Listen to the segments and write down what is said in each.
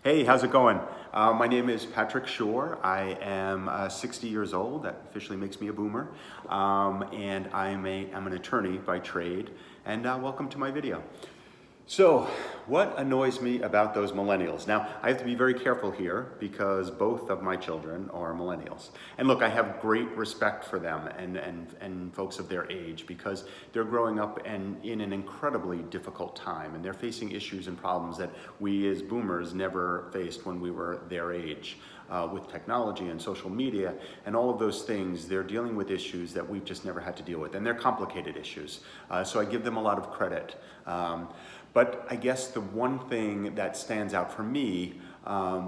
Hey, how's it going? My name is Patrick Shore. I am 60 years old. That officially makes me a boomer. And I'm an attorney by trade. And welcome to my video. So, what annoys me about those millennials? Now, I have to be very careful here because both of my children are millennials. And look, I have great respect for them and folks of their age because they're growing up and in an incredibly difficult time, and they're facing issues and problems that we as boomers never faced when we were their age. With technology and social media and all of those things, they're dealing with issues that we've just never had to deal with, and they're complicated issues. So I give them a lot of credit. But I guess the one thing that stands out for me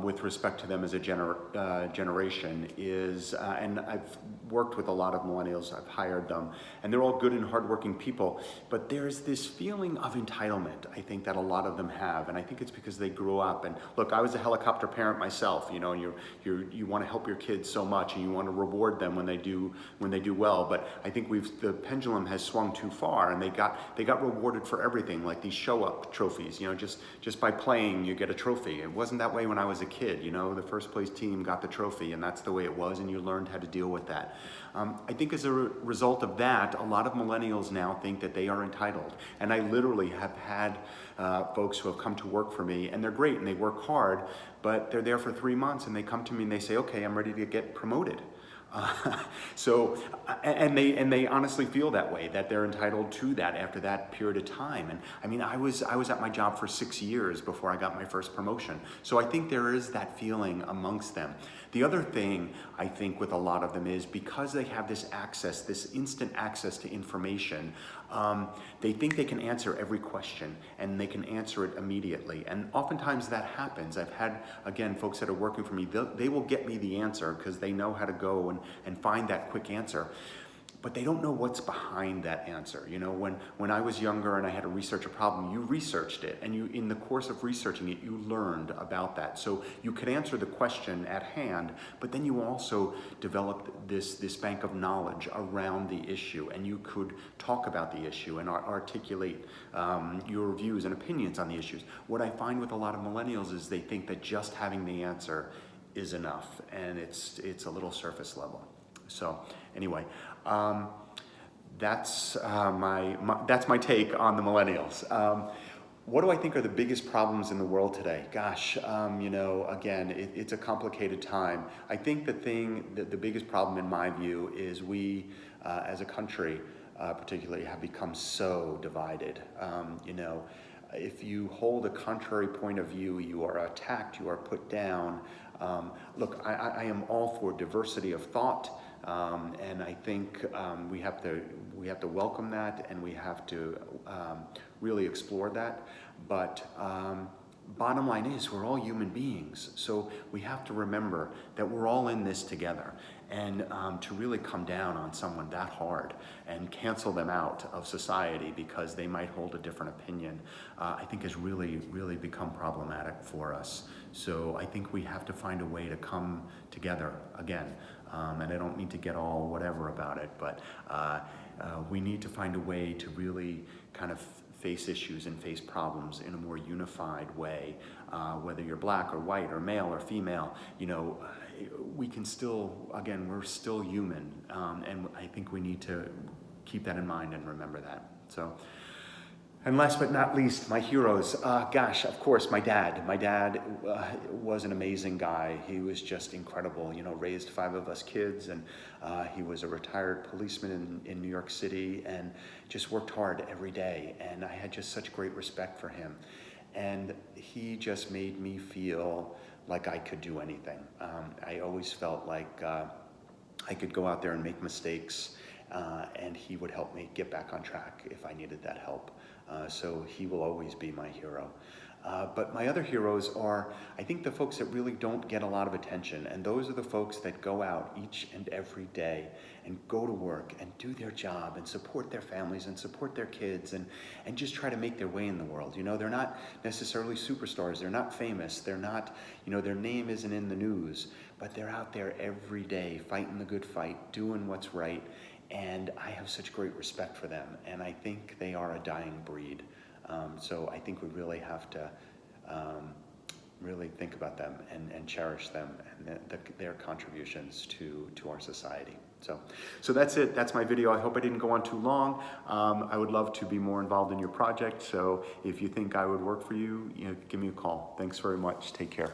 with respect to them as a generation is, and I've worked with a lot of millennials, I've hired them, and they're all good and hardworking people, but there's this feeling of entitlement, I think, that a lot of them have, and I think it's because they grew up. And look, I was a helicopter parent myself, you know, and you want to help your kids so much, and you want to reward them when they do well, but I think the pendulum has swung too far, and they got rewarded for everything, like these show-up trophies, you know, just by playing you get a trophy. It wasn't that way when I was a kid, you know, the first place team got the trophy, and that's the way it was, and you learned how to deal with that. I think as a result of that, a lot of millennials now think that they are entitled. And I literally have had folks who have come to work for me, and they're great and they work hard, but they're there for 3 months and they come to me and they say, okay, I'm ready to get promoted. And they honestly feel that way, that they're entitled to that after that period of time. And I mean, I was at my job for 6 years before I got my first promotion. So I think there is that feeling amongst them. The other thing I think with a lot of them is because they have this access, this instant access to information, they think they can answer every question and they can answer it immediately. And oftentimes that happens. I've had, again, folks that are working for me, they will get me the answer because they know how to go and find that quick answer. But they don't know what's behind that answer. You know, when I was younger and I had to research a problem, you researched it, and in the course of researching it, you learned about that. So you could answer the question at hand, but then you also developed this bank of knowledge around the issue, and you could talk about the issue and articulate your views and opinions on the issues. What I find with a lot of millennials is they think that just having the answer is enough, and it's a little surface level. So anyway, that's my take on the millennials. What do I think are the biggest problems in the world today? Gosh, you know, again, it's a complicated time. I think the biggest problem in my view is we, as a country, particularly, have become so divided. You know, if you hold a contrary point of view, you are attacked, you are put down. Look, I am all for diversity of thought. And I think we have to welcome that, and we have to really explore that. But bottom line is, we're all human beings, so we have to remember that we're all in this together. And to really come down on someone that hard and cancel them out of society because they might hold a different opinion, I think has really, really become problematic for us. So I think we have to find a way to come together again. And I don't mean to get all whatever about it, but we need to find a way to really kind of face issues and face problems in a more unified way, whether you're black or white or male or female. You know, we can still, again, we're still human, and I think we need to keep that in mind and remember that. So. And last but not least, my heroes. Gosh, of course, my dad. My dad was an amazing guy. He was just incredible. You know, raised 5 of us kids, and he was a retired policeman in New York City, and just worked hard every day. And I had just such great respect for him. And he just made me feel like I could do anything. I always felt like I could go out there and make mistakes, and he would help me get back on track if I needed that help. So he will always be my hero. But my other heroes are, I think, the folks that really don't get a lot of attention. And those are the folks that go out each and every day and go to work and do their job and support their families and support their kids and just try to make their way in the world. You know, they're not necessarily superstars. They're not famous. They're not, you know, their name isn't in the news. But they're out there every day fighting the good fight, doing what's right. And I have such great respect for them, and I think they are a dying breed. So I think we really have to really think about them and cherish them and their contributions to our society. So that's it. That's my video. I hope I didn't go on too long. I would love to be more involved in your project. So if you think I would work for you, give me a call. Thanks very much. Take care.